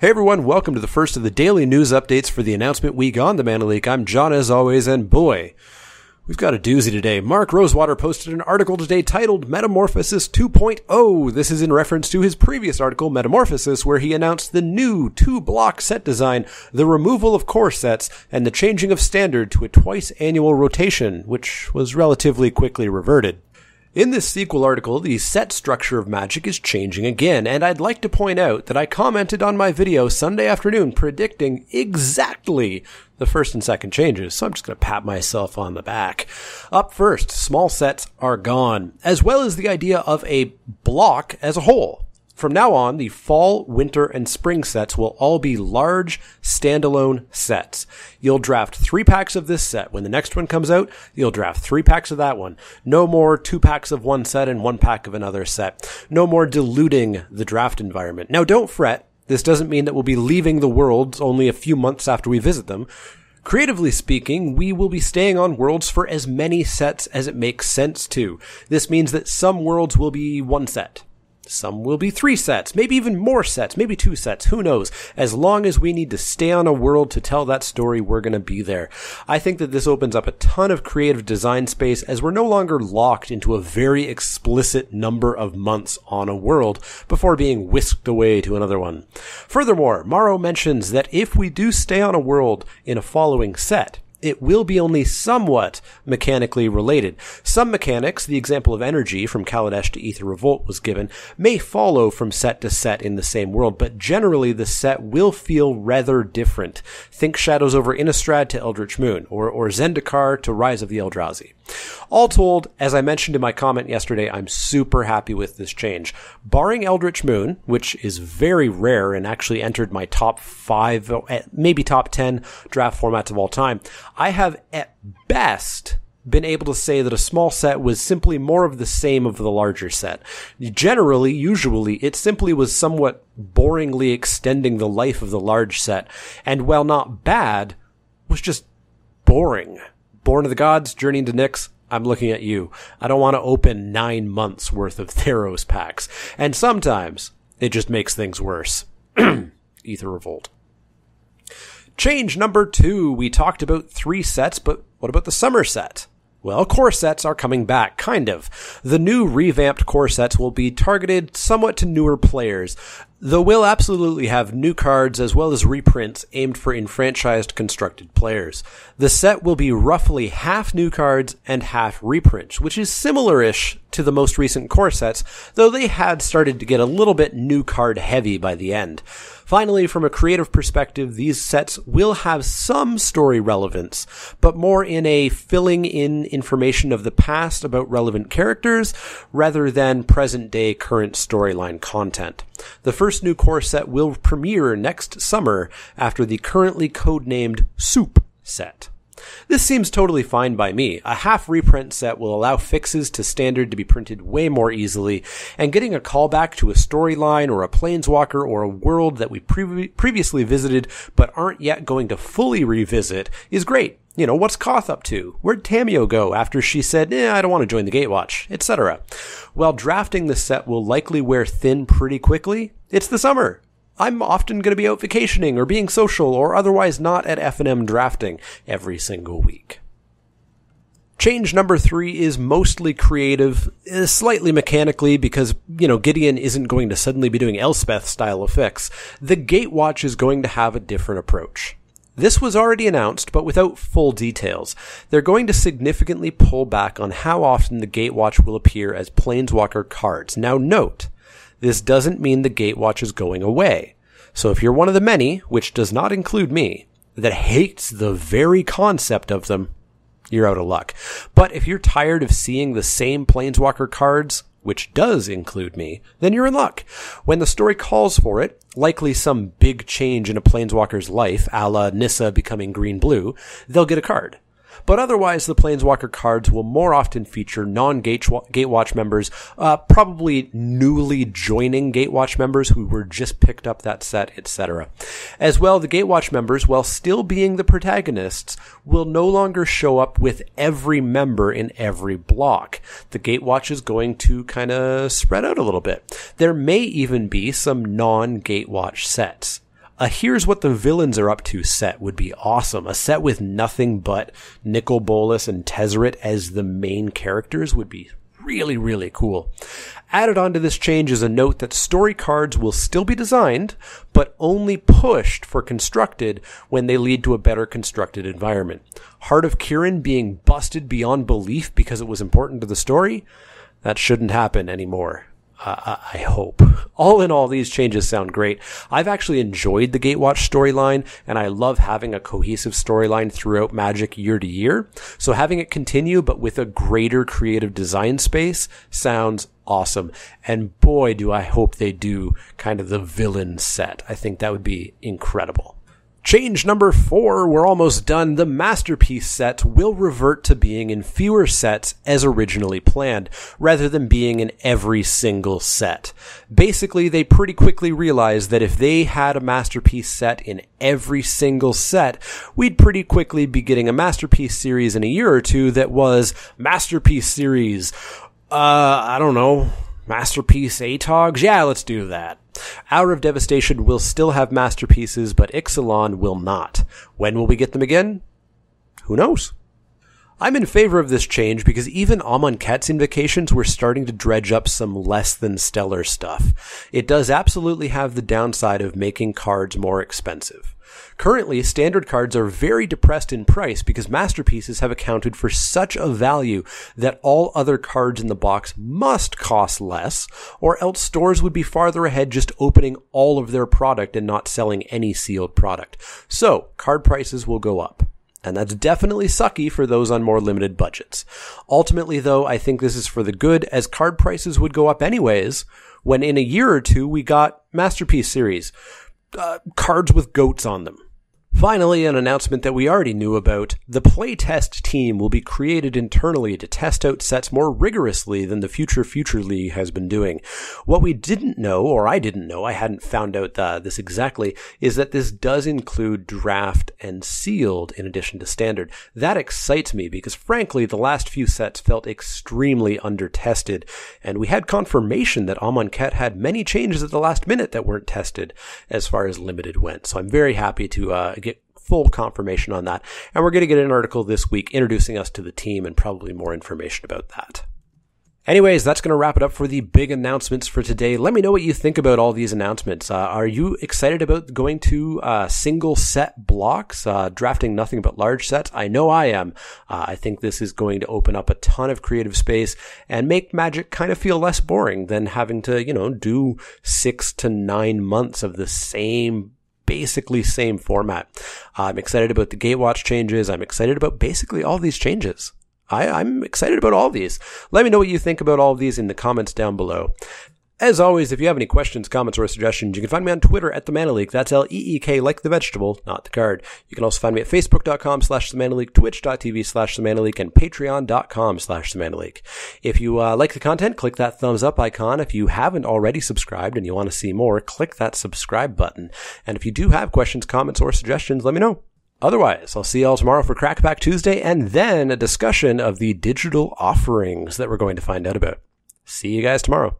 Hey everyone, welcome to the first of the daily news updates for the announcement week on the Leek. I'm John as always, and boy, we've got a doozy today. Mark Rosewater posted an article today titled Metamorphosis 2.0. This is in reference to his previous article, Metamorphosis, where he announced the new 2-block set design, the removal of core sets, and the changing of standard to a twice-annual rotation, which was relatively quickly reverted. In this sequel article, the set structure of Magic is changing again, and I'd like to point out that I commented on my video Sunday afternoon predicting exactly the first and second changes, so I'm just going to pat myself on the back. Up first, small sets are gone, as well as the idea of a block as a whole. From now on, the fall, winter, and spring sets will all be large, standalone sets. You'll draft 3 packs of this set. When the next one comes out, you'll draft 3 packs of that one. No more 2 packs of one set and 1 pack of another set. No more diluting the draft environment. Now, don't fret. This doesn't mean that we'll be leaving the worlds only a few months after we visit them. Creatively speaking, we will be staying on worlds for as many sets as it makes sense to. This means that some worlds will be 1 set. Some will be 3 sets, maybe even more sets, maybe 2 sets, who knows. As long as we need to stay on a world to tell that story, we're going to be there. I think that this opens up a ton of creative design space as we're no longer locked into a very explicit number of months on a world before being whisked away to another one. Furthermore, Morrow mentions that if we do stay on a world in a following set, it will be only somewhat mechanically related. Some mechanics, the example of energy from Kaladesh to Aether Revolt was given, may follow from set to set in the same world, but generally the set will feel rather different. Think Shadows over Innistrad to Eldritch Moon, or Zendikar to Rise of the Eldrazi. All told, as I mentioned in my comment yesterday, I'm super happy with this change. Barring Eldritch Moon, which is very rare and actually entered my top 5, maybe top 10 draft formats of all time, I have at best been able to say that a small set was simply more of the same of the larger set. Usually, it simply was somewhat boringly extending the life of the large set, and while not bad, was just boring. Born of the Gods, Journey into Nyx, I'm looking at you. I don't want to open 9 months worth of Theros packs. And sometimes it just makes things worse. Aether Revolt. Change number 2. We talked about 3 sets, but what about the summer set? Well, core sets are coming back, kind of. The new revamped core sets will be targeted somewhat to newer players, though we'll absolutely have new cards as well as reprints aimed for enfranchised constructed players. The set will be roughly half new cards and half reprints, which is similar-ish to the most recent core sets, though they had started to get a little bit new card heavy by the end. Finally, from a creative perspective, these sets will have some story relevance, but more in a filling in information of the past about relevant characters rather than present-day current storyline content. The first new core set will premiere next summer after the currently codenamed Soup set. This seems totally fine by me. A half reprint set will allow fixes to standard to be printed way more easily, and getting a callback to a storyline or a planeswalker or a world that we previously visited but aren't yet going to fully revisit is great. You know, what's Koth up to? Where'd Tamio go after she said, I don't want to join the Gatewatch, etc.? While drafting the set will likely wear thin pretty quickly, it's the summer. I'm often going to be out vacationing or being social or otherwise not at F&M drafting every single week. Change number 3 is mostly creative, slightly mechanically because, Gideon isn't going to suddenly be doing Elspeth-style effects. The Gatewatch is going to have a different approach. This was already announced, but without full details. They're going to significantly pull back on how often the Gatewatch will appear as Planeswalker cards. Now note, this doesn't mean the Gatewatch is going away. So if you're one of the many, which does not include me, that hates the very concept of them, you're out of luck. But if you're tired of seeing the same Planeswalker cards, which does include me, then you're in luck. When the story calls for it, likely some big change in a Planeswalker's life, a la Nissa becoming green-blue, they'll get a card. But otherwise, the Planeswalker cards will more often feature non-Gatewatch members, probably newly joining Gatewatch members who were just picked up that set, etc. As well, the Gatewatch members, while still being the protagonists, will no longer show up with every member in every block. The Gatewatch is going to kind of spread out a little bit. There may even be some non-Gatewatch sets. A Here's What the Villains Are Up To set would be awesome. A set with nothing but Nicol Bolas and Tezzeret as the main characters would be really, really cool. Added onto this change is a note that story cards will still be designed, but only pushed for constructed when they lead to a better constructed environment. Heart of Kirin being busted beyond belief because it was important to the story, that shouldn't happen anymore. I hope. All in all, these changes sound great. I've actually enjoyed the Gatewatch storyline, and I love having a cohesive storyline throughout Magic year to year. So having it continue, but with a greater creative design space, sounds awesome. And boy, do I hope they do kind of the villain set. I think that would be incredible. Change number 4, we're almost done. The Masterpiece set will revert to being in fewer sets as originally planned, rather than being in every single set. Basically, they pretty quickly realized that if they had a Masterpiece set in every single set, we'd pretty quickly be getting a Masterpiece series in a year or two that was Masterpiece series, I don't know, Masterpiece ATOGs? Yeah, let's do that. Hour of Devastation will still have masterpieces, but Ixalan will not. When will we get them again? Who knows? I'm in favor of this change because even Amonkhet's invocations were starting to dredge up some less than stellar stuff. It does absolutely have the downside of making cards more expensive. Currently, standard cards are very depressed in price because masterpieces have accounted for such a value that all other cards in the box must cost less, or else stores would be farther ahead just opening all of their product and not selling any sealed product. So, card prices will go up. And that's definitely sucky for those on more limited budgets. Ultimately, though, I think this is for the good, as card prices would go up anyways, when in a year or two we got Masterpiece series. Cards with goats on them. Finally, an announcement that we already knew about. The playtest team will be created internally to test out sets more rigorously than the Future League has been doing. What we didn't know, or I didn't know, I hadn't found out this exactly, is that this does include draft and sealed in addition to standard. That excites me because frankly, the last few sets felt extremely under-tested, and we had confirmation that Amonkhet had many changes at the last minute that weren't tested as far as limited went. So I'm very happy to get full confirmation on that. And we're going to get an article this week introducing us to the team and probably more information about that. Anyways, that's going to wrap it up for the big announcements for today. Let me know what you think about all these announcements. Are you excited about going to single set blocks, drafting nothing but large sets? I know I am. I think this is going to open up a ton of creative space and make Magic kind of feel less boring than having to, do 6 to 9 months of the basically same format. I'm excited about the Gatewatch changes. I'm excited about basically all these changes. I'm excited about all these. Let me know what you think about all of these in the comments down below. As always, if you have any questions, comments, or suggestions, you can find me on Twitter at The Mana Leek. That's Leek, like the vegetable, not the card. You can also find me at facebook.com/TheManaLeek, twitch.tv/TheManaLeek, and patreon.com/TheManaLeek. If you like the content, click that thumbs up icon. If you haven't already subscribed and you want to see more, click that subscribe button. And if you do have questions, comments, or suggestions, let me know. Otherwise, I'll see you all tomorrow for Crackback Tuesday and then a discussion of the digital offerings that we're going to find out about. See you guys tomorrow.